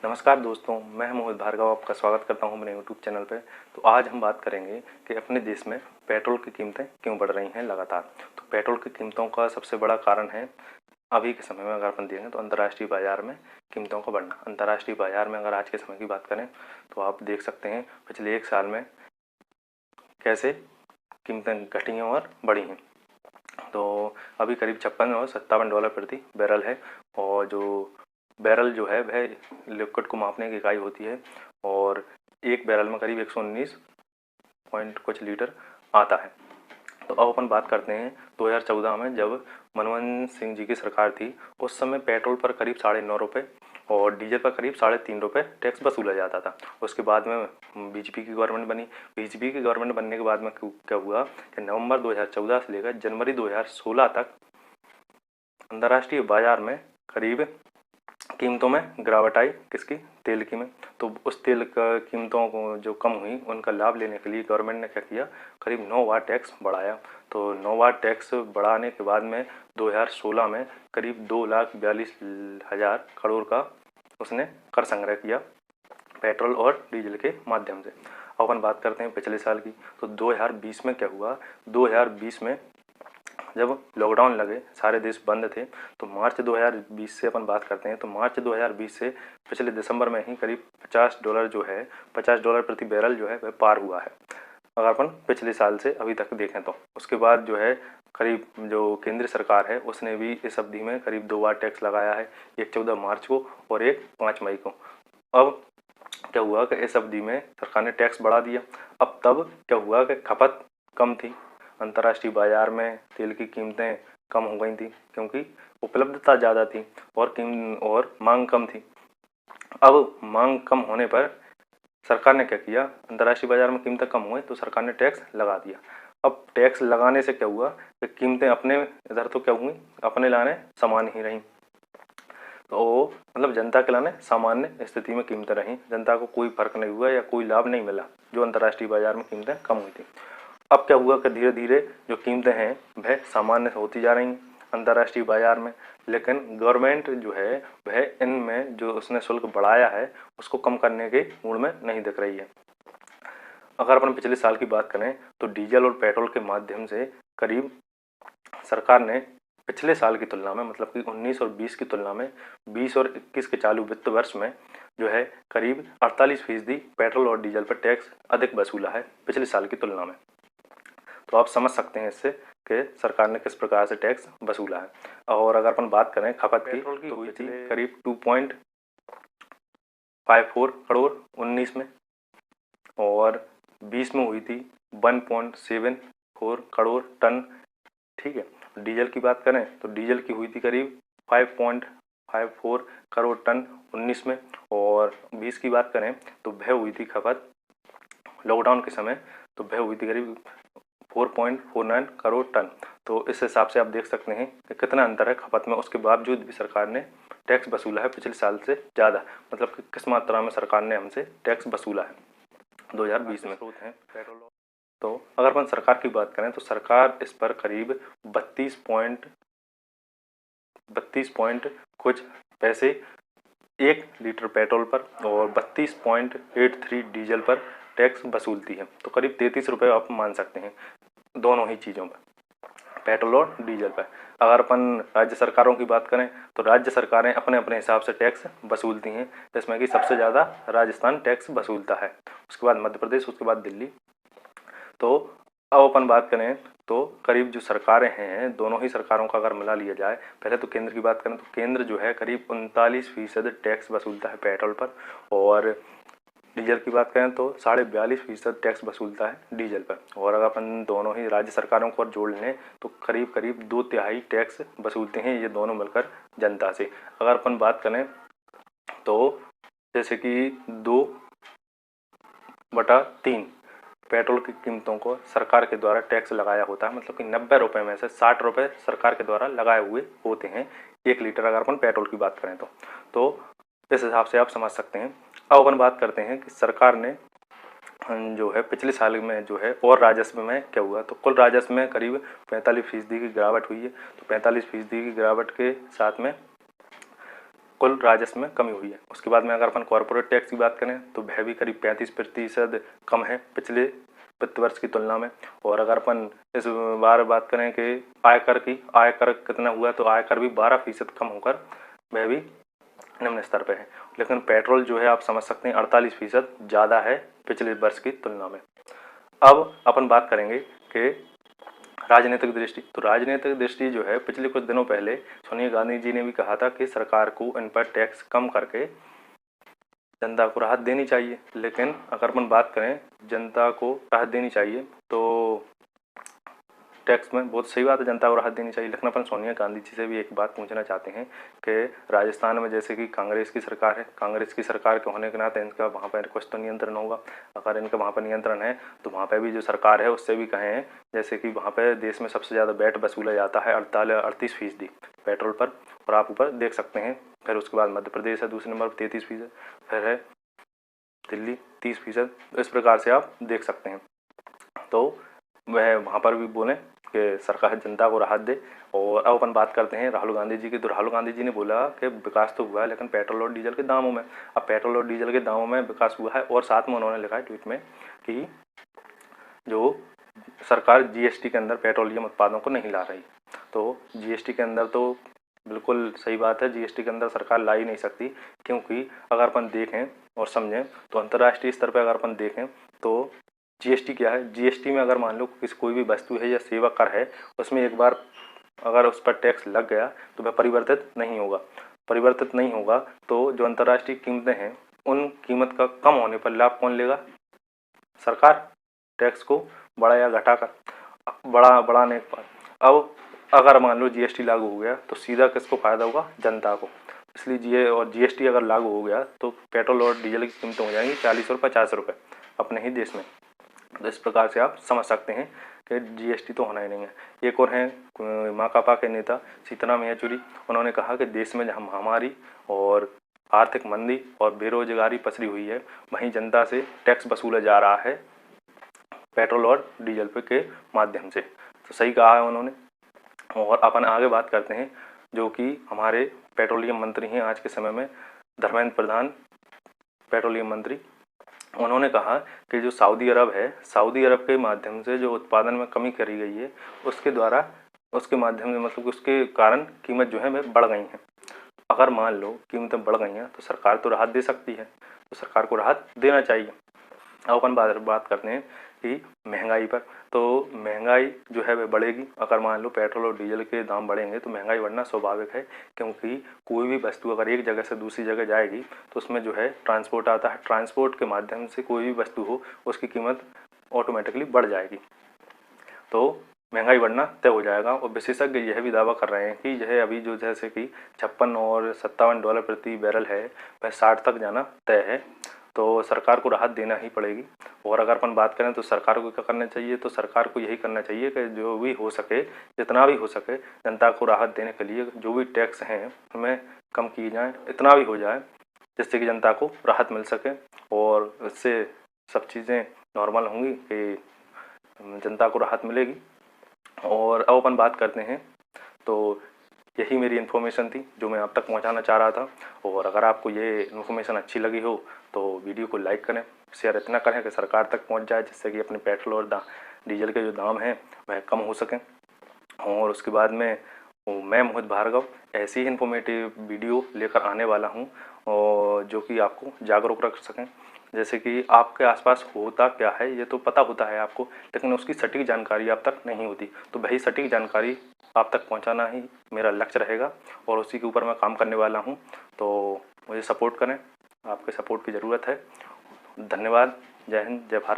नमस्कार दोस्तों, मैं मोहित भार्गव आपका स्वागत करता हूं अपने यूट्यूब चैनल पे। तो आज हम बात करेंगे कि अपने देश में पेट्रोल की कीमतें क्यों बढ़ रही हैं लगातार। तो पेट्रोल की कीमतों का सबसे बड़ा कारण है अभी के समय में अगर अपन देखें तो अंतर्राष्ट्रीय बाज़ार में कीमतों का बढ़ना। अंतर्राष्ट्रीय बाज़ार में अगर आज के समय की बात करें तो आप देख सकते हैं पिछले 1 साल में कैसे कीमतें घटी हैं और बढ़ी हैं। तो अभी करीब 56 और $57 प्रति बैरल है, और जो बैरल जो है वह लिक्विड को मापने की इकाई होती है, और एक बैरल में करीब 119 पॉइंट कुछ लीटर आता है। तो अब अपन बात करते हैं 2014 में जब मनमोहन सिंह जी की सरकार थी, उस समय पेट्रोल पर करीब 9.5 रुपये और डीजल पर करीब 3.5 रुपये टैक्स वसूला जाता था। उसके बाद में बीजेपी की गवर्नमेंट बनी। बीजेपी की गवर्नमेंट बनने के बाद में क्या हुआ कि नवंबर 2014 से लेकर जनवरी 2016 तक अंतर्राष्ट्रीय बाजार में करीब कीमतों में गिरावट आई। किसकी? तेल की में। तो उस तेल का कीमतों को जो कम हुई उनका लाभ लेने के लिए गवर्नमेंट ने क्या किया, करीब 9 बार टैक्स बढ़ाया। तो 9 बार टैक्स बढ़ाने के बाद में 2016 में करीब 2,42,000 करोड़ का उसने कर संग्रह किया पेट्रोल और डीजल के माध्यम से। अब अपन बात करते हैं पिछले साल की। तो 2020 में क्या हुआ, 2020 में जब लॉकडाउन लगे, सारे देश बंद थे, तो मार्च 2020 से अपन बात करते हैं तो मार्च 2020 से पिछले दिसंबर में ही करीब $50 जो है, $50 प्रति बैरल जो है वह पार हुआ है अगर अपन पिछले साल से अभी तक देखें तो। उसके बाद जो है करीब जो केंद्र सरकार है उसने भी इस अवधि में करीब 2 बार टैक्स लगाया है, एक 14 मार्च को और एक 5 मई को। अब क्या हुआ कि इस अवधि में सरकार ने टैक्स बढ़ा दिया। अब तब क्या हुआ कि खपत कम थी, अंतर्राष्ट्रीय बाजार में तेल की कीमतें कम हो गई थी क्योंकि उपलब्धता ज़्यादा थी और मांग कम थी। अब मांग कम होने पर सरकार ने क्या किया, अंतर्राष्ट्रीय बाजार में कीमतें कम हुई तो सरकार ने टैक्स लगा दिया। अब टैक्स लगाने से क्या हुआ कि कीमतें अपने इधर तो क्या हुई, अपने लाने समान ही रहीं। तो मतलब जनता के लाने सामान्य स्थिति में कीमतें रहीं, जनता को कोई फर्क नहीं हुआ या कोई लाभ नहीं मिला जो अंतर्राष्ट्रीय बाजार में कीमतें कम हुई थी। अब क्या हुआ कि धीरे धीरे जो कीमतें हैं वह सामान्य होती जा रही हैं अंतर्राष्ट्रीय बाजार में, लेकिन गवर्नमेंट जो है वह इनमें जो उसने शुल्क बढ़ाया है उसको कम करने के मूड में नहीं दिख रही है। अगर अपन पिछले साल की बात करें तो डीजल और पेट्रोल के माध्यम से करीब सरकार ने पिछले साल की तुलना में, मतलब कि 19 और 20 की तुलना में 20 और 21 के चालू वित्त वर्ष में जो है करीब 48% पेट्रोल और डीजल पर टैक्स अधिक वसूला है पिछले साल की तुलना में। तो आप समझ सकते हैं इससे कि सरकार ने किस प्रकार से टैक्स वसूला है। और अगर अपन बात करें खपत की, तो हुई थी करीब 2.54 करोड़ 19 में, और 20 में हुई थी 1.74 करोड़ टन। ठीक है। डीजल की बात करें तो डीजल की हुई थी करीब 5.54 करोड़ टन 19 में, और 20 की बात करें तो वह हुई थी खपत लॉकडाउन के समय, तो वह हुई थी करीब 4.49 करोड़ टन। तो इस हिसाब से आप देख सकते हैं कि कितना अंतर है खपत में, उसके बावजूद भी सरकार ने टैक्स वसूला है पिछले साल से ज़्यादा। मतलब कि किस मात्रा में सरकार ने हमसे टैक्स वसूला है 2020 में। स्रोत हैं पेट्रोल। तो अगर अपन सरकार की बात करें तो सरकार इस पर करीब 32 पॉइंट कुछ पैसे 1 लीटर पेट्रोल पर और 32.83 डीजल पर टैक्स वसूलती है। तो करीब 33 रुपये आप मान सकते हैं दोनों ही चीज़ों पर, पेट्रोल और डीजल पर। अगर अपन राज्य सरकारों की बात करें तो राज्य सरकारें अपने अपने हिसाब से टैक्स वसूलती हैं, जिसमें कि सबसे ज़्यादा राजस्थान टैक्स वसूलता है, उसके बाद मध्य प्रदेश, उसके बाद दिल्ली। तो अब अपन बात करें तो करीब जो सरकारें हैं, दोनों ही सरकारों का अगर मिला लिया जाए, पहले तो केंद्र की बात करें तो केंद्र जो है करीब 39% टैक्स वसूलता है पेट्रोल पर, और डीजल की बात करें तो 42.5% टैक्स वसूलता है डीजल पर। और अगर अपन दोनों ही राज्य सरकारों को जोड़ लें तो करीब करीब 2/3 टैक्स वसूलते हैं ये दोनों मिलकर जनता से। अगर अपन बात करें तो जैसे कि 2/3 पेट्रोल की कीमतों को सरकार के द्वारा टैक्स लगाया होता है, मतलब कि 90 रुपये में से 60 रुपये सरकार के द्वारा लगाए हुए होते हैं 1 लीटर अगर अपन पेट्रोल की बात करें तो इस हिसाब से आप समझ सकते हैं। अब अपन बात करते हैं कि सरकार ने जो है पिछले साल में जो है और राजस्व में क्या हुआ, तो कुल राजस्व में करीब 45% की गिरावट हुई है। तो 45% की गिरावट के साथ में कुल राजस्व में कमी हुई है। उसके बाद में अगर अपन कॉर्पोरेट टैक्स की बात करें तो वह भी करीब 35% कम है पिछले वित्त वर्ष की तुलना में। और अगर अपन इस बार बात करें कि आयकर कितना हुआ, तो आयकर भी 12% कम होकर वह भी निम्न स्तर पे है। लेकिन पेट्रोल जो है आप समझ सकते हैं 48% ज़्यादा है पिछले वर्ष की तुलना में। अब अपन बात करेंगे कि राजनीतिक दृष्टि। तो राजनीतिक दृष्टि जो है, पिछले कुछ दिनों पहले सोनिया गांधी जी ने भी कहा था कि सरकार को इन पर टैक्स कम करके जनता को राहत देनी चाहिए। लेकिन अगर अपन बात करें जनता को राहत देनी चाहिए तो टैक्स में बहुत सही बात है, जनता को राहत देनी चाहिए। लेकिन अपन सोनिया गांधी जी से भी एक बात पूछना चाहते हैं कि राजस्थान में जैसे कि कांग्रेस की सरकार है, कांग्रेस की सरकार के होने के नाते इनका वहाँ पर कुछ तो नियंत्रण होगा। अगर इनका वहाँ पर नियंत्रण है तो वहाँ पर भी जो सरकार है उससे भी कहें, जैसे कि वहाँ पर देश में सबसे ज़्यादा वैट वसूला जाता है 38% पेट्रोल पर, और आप ऊपर देख सकते हैं। फिर उसके बाद मध्य प्रदेश है दूसरे नंबर पर 33%, फिर है दिल्ली 30%। इस प्रकार से आप देख सकते हैं। तो वह वहाँ पर भी बोलें कि सरकार जनता को राहत दे। और अब अपन बात करते हैं राहुल गांधी जी की। तो राहुल गांधी जी ने बोला कि विकास तो हुआ है लेकिन पेट्रोल और डीजल के दामों में। अब पेट्रोल और डीजल के दामों में विकास हुआ है, और साथ में उन्होंने लिखा है ट्वीट में कि जो सरकार जीएसटी के अंदर पेट्रोलियम उत्पादों को नहीं ला रही। तो जीएसटी के अंदर तो बिल्कुल सही बात है, जीएसटी के अंदर सरकार ला ही नहीं सकती, क्योंकि अगर अपन देखें और समझें तो अंतर्राष्ट्रीय स्तर पर अगर अपन देखें तो जीएसटी क्या है। जीएसटी में अगर मान लो कोई भी वस्तु है या सेवा कर है, उसमें एक बार अगर उस पर टैक्स लग गया तो वह परिवर्तित नहीं होगा। तो जो अंतर्राष्ट्रीय कीमतें हैं उन कीमत का कम होने पर लाभ कौन लेगा? सरकार, टैक्स को बढ़ा या घटाकर बढ़ाने पर। अब अगर मान लो जीएसटी लागू हो गया तो सीधा किसको फायदा होगा? जनता को। इसलिए जीएसटी अगर लागू हो गया तो पेट्रोल और डीजल की कीमतें हो जाएंगी 40 और 50 रुपये अपने ही देश में। तो इस प्रकार से आप समझ सकते हैं कि जीएसटी तो होना ही नहीं है। एक और हैं माकपा के नेता सीताराम येचुरी, उन्होंने कहा कि देश में जहाँ महामारी और आर्थिक मंदी और बेरोजगारी पसरी हुई है, वहीं जनता से टैक्स वसूला जा रहा है पेट्रोल और डीजल पे के माध्यम से। तो सही कहा है उन्होंने। और अपन आगे बात करते हैं जो कि हमारे पेट्रोलियम मंत्री हैं आज के समय में, धर्मेंद्र प्रधान, पेट्रोलियम मंत्री। उन्होंने कहा कि जो सऊदी अरब के माध्यम से जो उत्पादन में कमी करी गई है उसके माध्यम से, मतलब उसके कारण कीमत जो है वह बढ़ गई है। अगर मान लो कीमतें बढ़ गई हैं तो सरकार तो राहत दे सकती है, तो सरकार को राहत देना चाहिए। अब अपन बात करते हैं कि महंगाई पर। तो महंगाई जो है वह बढ़ेगी। अगर मान लो पेट्रोल और डीजल के दाम बढ़ेंगे तो महंगाई बढ़ना स्वाभाविक है, क्योंकि कोई भी वस्तु अगर एक जगह से दूसरी जगह जाएगी तो उसमें जो है ट्रांसपोर्ट आता है। ट्रांसपोर्ट के माध्यम से कोई भी वस्तु हो उसकी कीमत ऑटोमेटिकली बढ़ जाएगी, तो महंगाई बढ़ना तय हो जाएगा। और विशेषज्ञ यह भी दावा कर रहे हैं कि यह अभी जो जैसे कि 56 और $57 प्रति बैरल है वह 60 तक जाना तय है। तो सरकार को राहत देना ही पड़ेगी। और अगर अपन बात करें तो सरकार को क्या करना चाहिए? तो सरकार को यही करना चाहिए कि जो भी हो सके, जितना भी हो सके, जनता को राहत देने के लिए जो भी टैक्स हैं उनमें कम किए जाएँ, इतना भी हो जाए जिससे कि जनता को राहत मिल सके और इससे सब चीज़ें नॉर्मल होंगी कि जनता को राहत मिलेगी। और अब अपन बात करते हैं, तो यही मेरी इन्फॉर्मेशन थी जो मैं आप तक पहुंचाना चाह रहा था। और अगर आपको ये इन्फॉर्मेशन अच्छी लगी हो तो वीडियो को लाइक करें, शेयर इतना करें कि सरकार तक पहुंच जाए, जिससे कि अपने पेट्रोल और डीजल के जो दाम हैं वह कम हो सकें। और उसके बाद में मैं मोहित भार्गव ऐसी ही इन्फॉर्मेटिव वीडियो लेकर आने वाला हूँ और जो कि आपको जागरूक रख सकें। जैसे कि आपके आसपास होता क्या है ये तो पता होता है आपको, लेकिन उसकी सटीक जानकारी आप तक नहीं होती। तो वही सटीक जानकारी आप तक पहुंचाना ही मेरा लक्ष्य रहेगा और उसी के ऊपर मैं काम करने वाला हूं। तो मुझे सपोर्ट करें, आपके सपोर्ट की ज़रूरत है। धन्यवाद। जय हिंद, जय भारत।